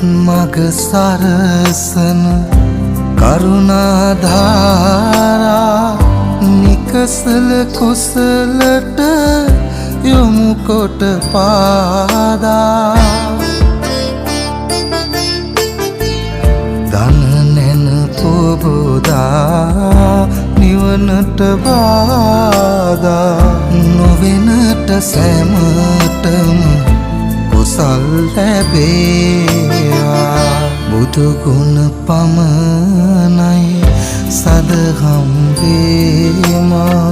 මග සරසන කරුණාධාරා නිකසල කුසලට යොමු කොට පාදා දන නැන පොබෝදා නිවනට බාධා නොවෙනට සැමටම කුසල් ලැබේවා බුදු ගුණ පමණයි සදහම් වේමා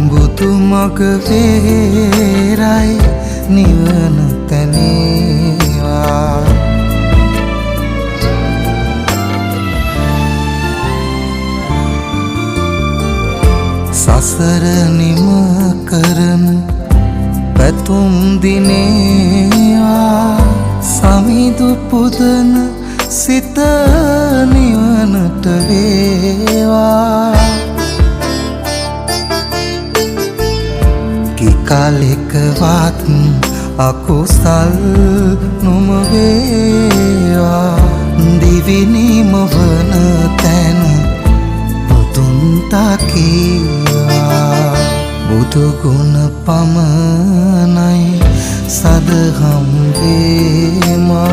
බුදු මග වේරයි නිවන තැනේවා සසර නිම කරන පැතුම් දිනේවා සමිදු පුදන සිත නිවනට වේවා කිකලෙකවත් අකුසල් නොම වේවා දිවිනිම වන තැන බුදුන් තකීවා බුදු ගුණ පමණයි සදහම් වේමා